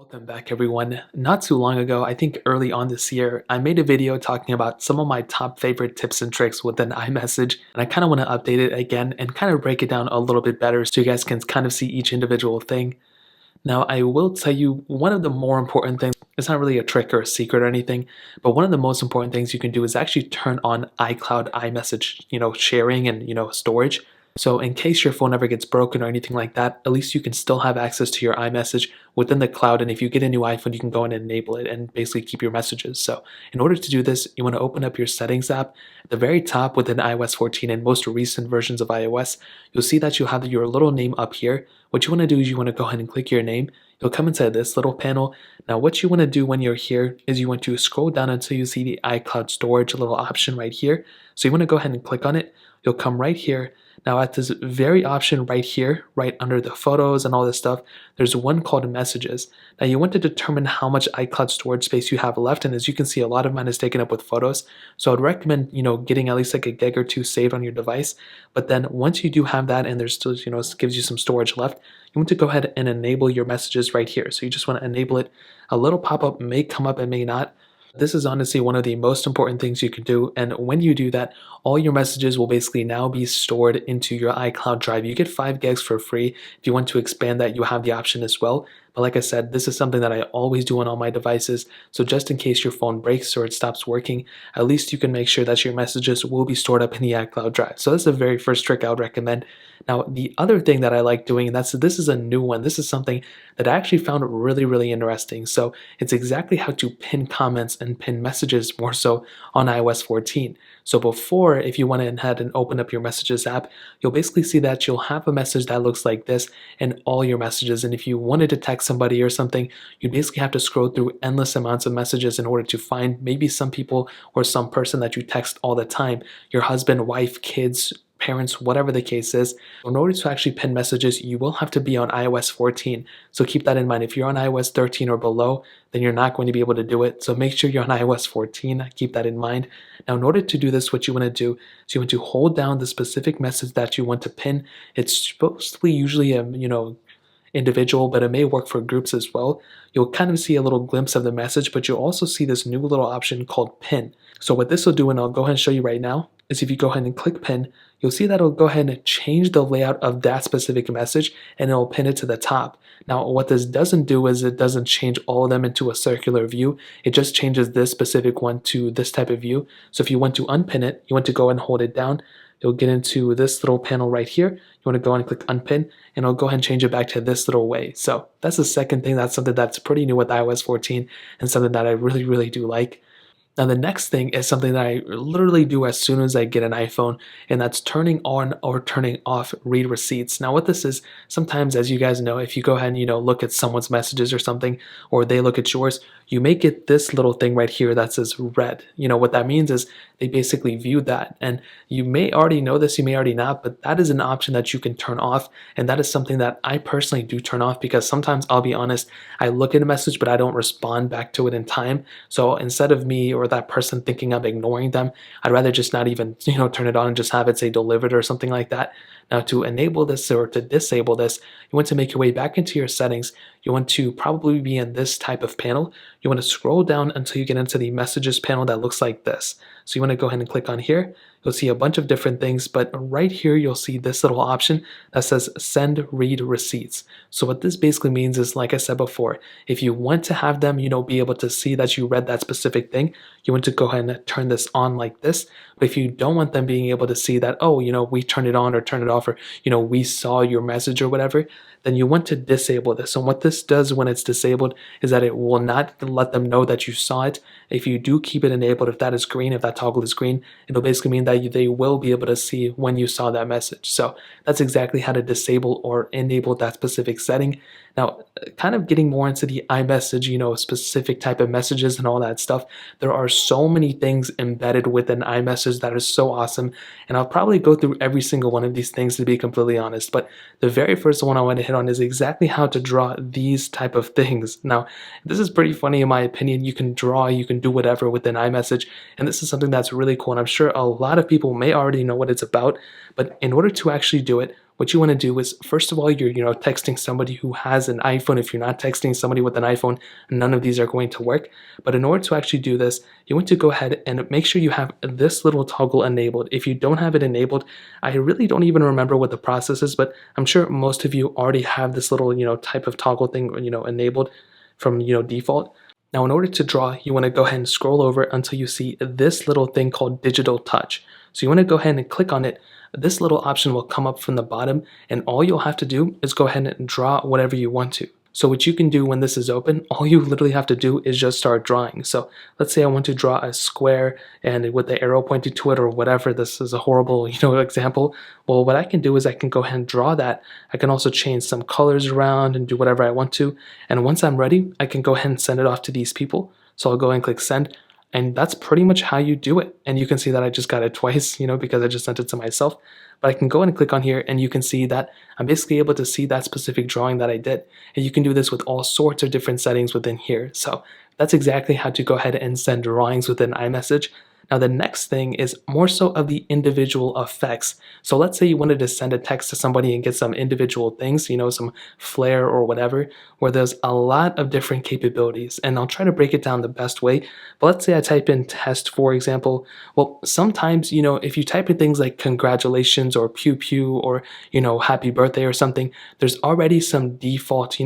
Welcome back everyone. Not too long ago, I think early on this year, I made a video talking about some of my top favorite tips and tricks within iMessage, and I kind of want to update it again and kind of break it down a little bit better so you guys can kind of see each individual thing. Now, I will tell you one of the more important things, it's not really a trick or a secret or anything, but one of the most important things you can do is actually turn on iCloud iMessage, sharing and, storage. So in case your phone ever gets broken or anything like that, at least you can still have access to your iMessage within the cloud. And if you get a new iPhone, you can go in and enable it and basically keep your messages. So in order to do this, you want to open up your settings app. At the very top within iOS 14 and most recent versions of iOS, you'll see that you have your little name up here. What you want to do is you want to go ahead and click your name. You'll come inside this little panel. Now what you want to do when you're here is you want to scroll down until you see the iCloud storage little option right here. So you want to go ahead and click on it. You'll come right here. Now at this very option right here, right under the photos and all this stuff, there's one called messages. Now you want to determine how much iCloud storage space you have left, and as you can see, a lot of mine is taken up with photos. So I'd recommend, getting at least like a gig or two saved on your device. But then once you do have that and there's still, gives you some storage left, you want to go ahead and enable your messages right here. So you just want to enable it. A little pop-up may come up and may not. This is honestly one of the most important things you can do, and when you do that, all your messages will basically now be stored into your iCloud drive. You get 5 gigs for free. If you want to expand that, you have the option as well. But like I said, this is something that I always do on all my devices, so just in case your phone breaks or it stops working, at least you can make sure that your messages will be stored up in the iCloud drive. So that's the very first trick I would recommend. Now, the other thing that I like doing, and this is a new one. This is something that I actually found really interesting. So it's exactly how to pin comments and pin messages more so on iOS 14. So before, if you went ahead and open up your messages app, you'll basically see that you'll have a message that looks like this and all your messages. And if you wanted to text somebody or something, you basically have to scroll through endless amounts of messages in order to find maybe some people or some person that you text all the time, your husband, wife, kids, parents, whatever the case is. In order to actually pin messages, you will have to be on iOS 14. So keep that in mind. If you're on iOS 13 or below, then you're not going to be able to do it. So make sure you're on iOS 14. Keep that in mind. Now, in order to do this, what you want to do is you want to hold down the specific message that you want to pin. It's supposed to be usually a, individual, but it may work for groups as well. You'll kind of see a little glimpse of the message, but you'll also see this new little option called pin. So what this will do, and I'll go ahead and show you right now, is if you go ahead and click pin, you'll see that it'll go ahead and change the layout of that specific message and it'll pin it to the top. Now, what this doesn't do is it doesn't change all of them into a circular view. It just changes this specific one to this type of view. So if you want to unpin it, you want to go and hold it down. You'll get into this little panel right here. You want to go and click unpin, and it'll go ahead and change it back to this little way. So that's the second thing. That's something that's pretty new with iOS 14 and something that I really do like. Now, the next thing is something that I literally do as soon as I get an iPhone, and that's turning on or turning off read receipts. Now, what this is, sometimes, as you guys know, if you go ahead and, look at someone's messages or something, or they look at yours, you may get this little thing right here that says read. What that means is they basically view that. And you may already know this, you may already not, but that is an option that you can turn off. And that is something that I personally do turn off because sometimes, I'll be honest, I look at a message, but I don't respond back to it in time. So instead of me or that person thinking I'm ignoring them, I'd rather just not even, turn it on and just have it say delivered or something like that. Now, to enable this or to disable this, you want to make your way back into your settings. You want to probably be in this type of panel. You want to scroll down until you get into the messages panel that looks like this. So you want to go ahead and click on here. You'll see a bunch of different things, but right here you'll see this little option that says send read receipts. So what this basically means is, like I said before, if you want to have them, be able to see that you read that specific thing, you want to go ahead and turn this on like this. But if you don't want them being able to see that, oh, we turned it on or turned it off, or, we saw your message or whatever, then you want to disable this. And what this does when it's disabled is that it will not let them know that you saw it. If you do keep it enabled, if that is green, if that toggle is green, it'll basically mean that they will be able to see when you saw that message. So that's exactly how to disable or enable that specific setting. Now, kind of getting more into the iMessage, specific type of messages and all that stuff, there are so many things embedded within iMessage that are so awesome. And I'll probably go through every single one of these things, to be completely honest. But the very first one I want to hit on is exactly how to draw these type of things. Now, this is pretty funny in my opinion. You can draw, you can do whatever within iMessage. And this is something that's really cool. And I'm sure a lot of people may already know what it's about. But in order to actually do it, what you want to do is, first of all, you're texting somebody who has an iPhone. If you're not texting somebody with an iPhone, none of these are going to work. But in order to actually do this, you want to go ahead and make sure you have this little toggle enabled. If you don't have it enabled, I really don't even remember what the process is, but I'm sure most of you already have this little type of toggle thing enabled from default. Now, in order to draw, you want to go ahead and scroll over until you see this little thing called Digital Touch. So you want to go ahead and click on it. This little option will come up from the bottom, and all you'll have to do is go ahead and draw whatever you want to. So what you can do when this is open, all you literally have to do is just start drawing. So let's say I want to draw a square and with the arrow pointing to it or whatever. This is a horrible, example. Well, what I can do is I can go ahead and draw that. I can also change some colors around and do whatever I want to. And once I'm ready, I can go ahead and send it off to these people. So I'll go and click send. And that's pretty much how you do it. And you can see that I just got it twice, because I just sent it to myself. But I can go and click on here and you can see that I'm basically able to see that specific drawing that I did. And you can do this with all sorts of different settings within here. So that's exactly how to go ahead and send drawings within iMessage. Now the next thing is more so of the individual effects. So let's say you wanted to send a text to somebody and get some individual things, some flair or whatever, where there's a lot of different capabilities. And I'll try to break it down the best way. But let's say I type in test, for example. Well, sometimes, if you type in things like congratulations or pew pew or, happy birthday or something, there's already some default,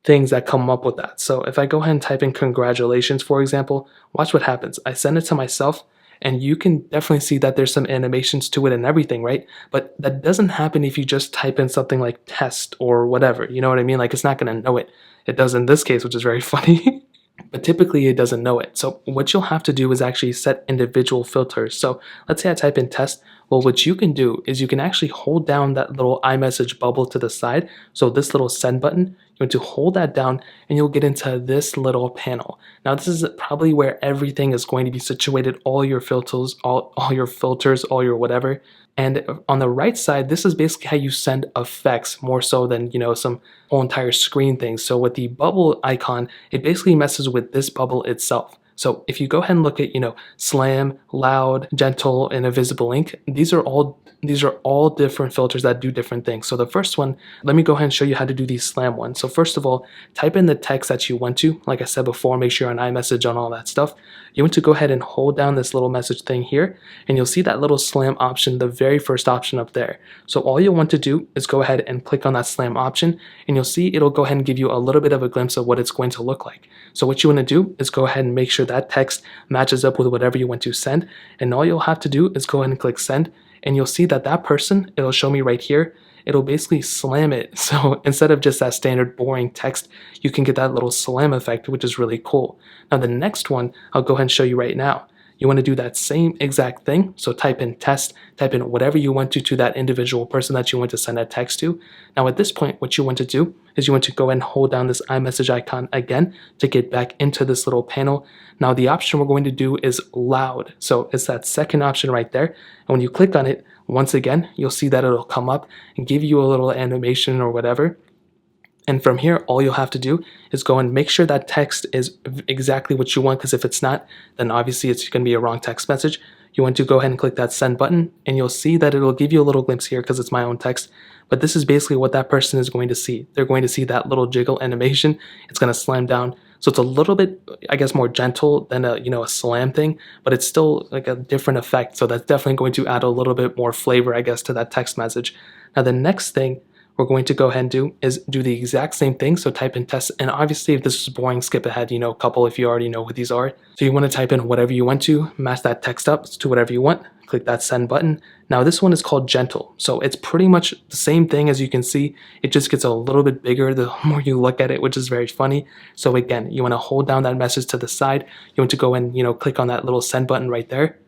things that come up with that. So if I go ahead and type in congratulations, for example, watch what happens. I send it to myself and you can definitely see that there's some animations to it and everything, right? But that doesn't happen if you just type in something like test or whatever, you know what I mean? Like it's not gonna know it. It does in this case, which is very funny. But typically it doesn't know it. So what you'll have to do is actually set individual filters. So let's say I type in test. Well, what you can do is you can actually hold down that little iMessage bubble to the side. So this little send button, you want to hold that down and you'll get into this little panel. Now this is probably where everything is going to be situated, all your filters, all your filters, all your whatever. And on the right side, this is basically how you send effects more so than, some whole entire screen thing. So with the bubble icon, it basically messes with this bubble itself. So if you go ahead and look at, slam, loud, gentle, and invisible ink, these are all different filters that do different things. So the first one, let me go ahead and show you how to do these slam ones. So first of all, type in the text that you want to. Like I said before, make sure you're on iMessage on all that stuff. You want to go ahead and hold down this little message thing here, and you'll see that little slam option, the very first option up there. So all you'll want to do is go ahead and click on that slam option, and you'll see it'll go ahead and give you a little bit of a glimpse of what it's going to look like. So what you want to do is go ahead and make sure that text matches up with whatever you want to send, and all you'll have to do is go ahead and click send, and you'll see that that person, it'll show me right here, it'll basically slam it. So instead of just that standard boring text, you can get that little slam effect, which is really cool. Now the next one, I'll go ahead and show you right now. You want to do that same exact thing. So type in test, type in whatever you want to that individual person that you want to send that text to. Now at this point, what you want to do is you want to go ahead and hold down this iMessage icon again to get back into this little panel. Now the option we're going to do is loud. So it's that second option right there. And when you click on it, once again, you'll see that it'll come up and give you a little animation or whatever. And from here, all you'll have to do is go and make sure that text is exactly what you want, because if it's not, then obviously it's going to be a wrong text message. You want to go ahead and click that send button, and you'll see that it'll give you a little glimpse here because it's my own text. But this is basically what that person is going to see. They're going to see that little jiggle animation. It's going to slam down. So it's a little bit, I guess, more gentle than a slam thing, but it's still like a different effect. So that's definitely going to add a little bit more flavor, I guess, to that text message. Now the next thing we're going to go ahead and do the exact same thing. So type in test, and obviously if this is boring, skip ahead, a couple if you already know what these are. So you want to type in whatever you want to, match that text up to whatever you want, click that send button. Now this one is called gentle. So it's pretty much the same thing. As you can see, it just gets a little bit bigger the more you look at it, which is very funny. So again, you want to hold down that message to the side. You want to go and, click on that little send button right there.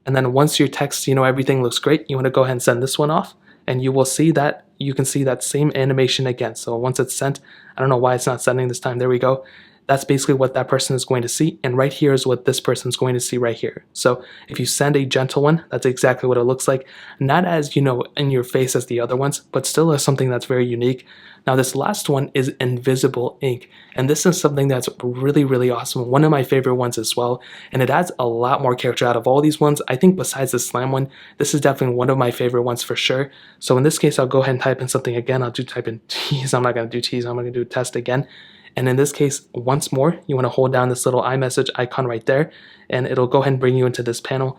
And then once your text, everything looks great, you want to go ahead and send this one off. And you will see that you can see that same animation again. So once it's sent, I don't know why it's not sending this time. There we go. that's basically what that person is going to see. And right here is what this person is going to see right here. So if you send a gentle one, that's exactly what it looks like. Not as, in your face as the other ones, but still as something that's very unique. Now this last one is invisible ink, and this is something that's really, really awesome. One of my favorite ones as well, and it adds a lot more character out of all these ones. I think besides the slam one, this is definitely one of my favorite ones for sure. So in this case, I'll go ahead and type in something again. I'll type in tease. I'm not going to do tease. I'm going to do test again. And in this case, once more, you want to hold down this little iMessage icon right there, and it'll go ahead and bring you into this panel.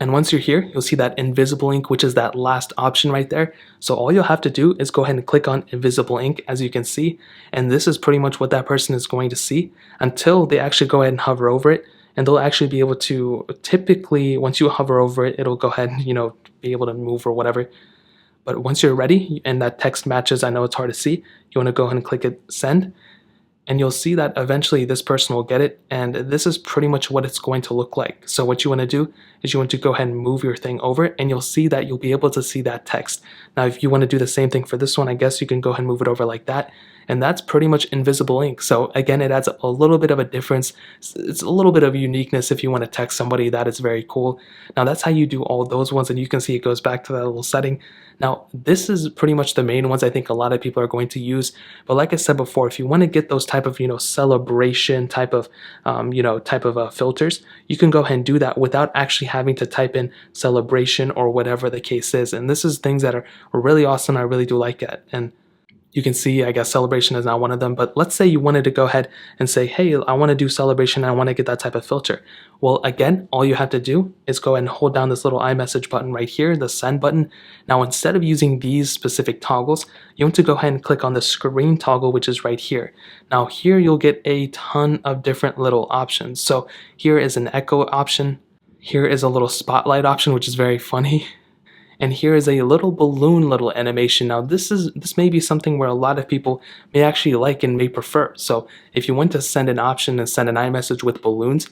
And once you're here, you'll see that invisible ink, which is that last option right there. So all you'll have to do is go ahead and click on invisible ink, as you can see. And this is pretty much what that person is going to see until they actually go ahead and hover over it. And they'll actually be able to, typically, once you hover over it, it'll go ahead and, be able to move or whatever. But once you're ready and that text matches, I know it's hard to see, you want to go ahead and click it send. And you'll see that eventually this person will get it, and this is pretty much what it's going to look like. So what you want to do is you want to go ahead and move your thing over, and you'll see that you'll be able to see that text. Now if you want to do the same thing for this one, I guess you can go ahead and move it over like that, and that's pretty much invisible ink. So again, it adds a little bit of a difference. It's a little bit of uniqueness if you want to text somebody. That is very cool. Now that's how you do all those ones, and you can see it goes back to that little setting. Now this is pretty much the main ones I think a lot of people are going to use, but like I said before, if you want to get those type of celebration type of filters, you can go ahead and do that without actually having to type in celebration or whatever the case is. And this is things that are really awesome. I really do like it. And you can see, I guess celebration is not one of them, but let's say you wanted to go ahead and say, hey, I want to do celebration and I want to get that type of filter. Well, again, all you have to do is go ahead and hold down this little iMessage button right here, the send button. Now, instead of using these specific toggles, you want to go ahead and click on the screen toggle, which is right here. Now here you'll get a ton of different little options. So here is an echo option. Here is a little spotlight option, which is very funny. And here is a little balloon little animation. Now this may be something where a lot of people may actually like and may prefer. So if you want to send an option and send an iMessage with balloons,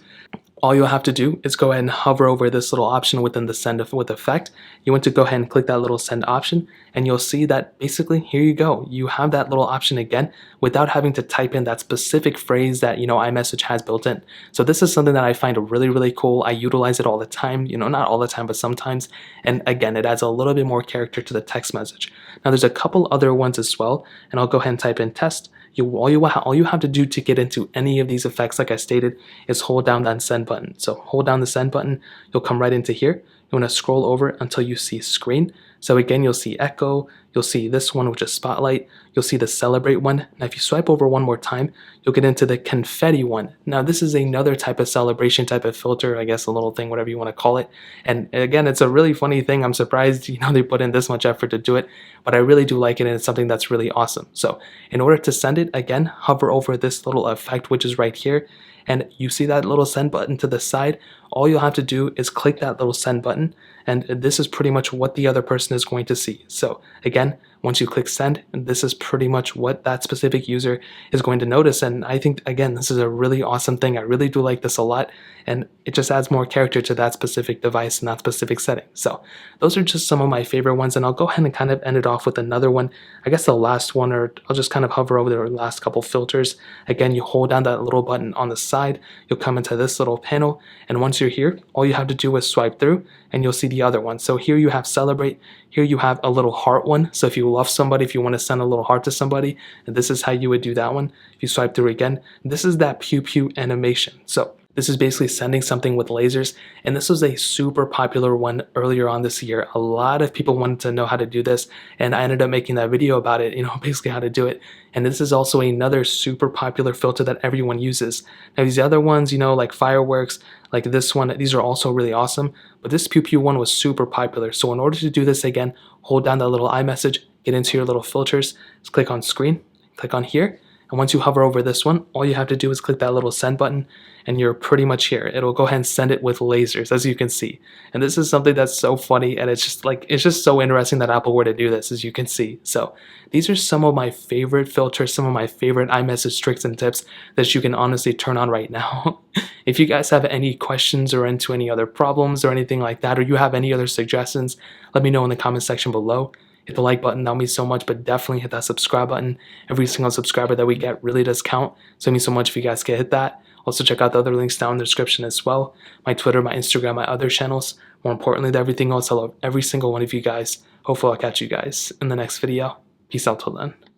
all you'll have to do is go ahead and hover over this little option within the send with effect. You want to go ahead and click that little send option, and you'll see that basically here you go. You have that little option again without having to type in that specific phrase that iMessage has built in. So this is something that I find really, really cool. I utilize it all the time, not all the time, but sometimes. And again, it adds a little bit more character to the text message. Now there's a couple other ones as well, and I'll go ahead and type in test. All you have to do to get into any of these effects, like I stated, is hold down that send button. So hold down the send button, you'll come right into here. You want to scroll over until you see screen. So again, you'll see echo, you'll see this one, which is spotlight, you'll see the celebrate one. Now if you swipe over one more time, you'll get into the confetti one. Now this is another type of celebration type of filter, I guess a little thing, whatever you want to call it. And again, it's a really funny thing. I'm surprised they put in this much effort to do it, but I really do like it, and it's something that's really awesome. So in order to send it, again, hover over this little effect, which is right here, and you see that little send button to the side. All you'll have to do is click that little send button, and this is pretty much what the other person is going to see. So again, once you click send, this is pretty much what that specific user is going to notice. And I think, again, this is a really awesome thing. I really do like this a lot, and it just adds more character to that specific device and that specific setting. So those are just some of my favorite ones, and I'll go ahead and kind of end it off with another one. I guess the last one, or I'll just kind of hover over the last couple filters. Again, you hold down that little button on the side, you'll come into this little panel, and once you're here, all you have to do is swipe through and you'll see the other one. So here you have celebrate, here you have a little heart one. So if you love somebody, if you want to send a little heart to somebody, this is how you would do that one. If you swipe through again, this is that pew pew animation. So this is basically sending something with lasers, and this was a super popular one earlier on this year. A lot of people wanted to know how to do this, and I ended up making that video about it, basically how to do it. And this is also another super popular filter that everyone uses. Now these other ones, like fireworks, like this one, these are also really awesome, but this pew pew one was super popular. So in order to do this again, hold down that little iMessage, get into your little filters, just click on screen, click on here. And once you hover over this one, all you have to do is click that little send button, and you're pretty much here. It'll go ahead and send it with lasers, as you can see. And this is something that's so funny, and it's just so interesting that Apple were to do this, as you can see. So these are some of my favorite filters, some of my favorite iMessage tricks and tips that you can honestly turn on right now. If you guys have any questions or into any other problems or anything like that, or you have any other suggestions, let me know in the comment section below. hit the like button, that would mean so much, but definitely hit that subscribe button. Every single subscriber that we get really does count, so it means so much if you guys can hit that. Also check out the other links down in the description as well. My Twitter, my Instagram, my other channels. More importantly than everything else, I love every single one of you guys. Hopefully I'll catch you guys in the next video. Peace out till then.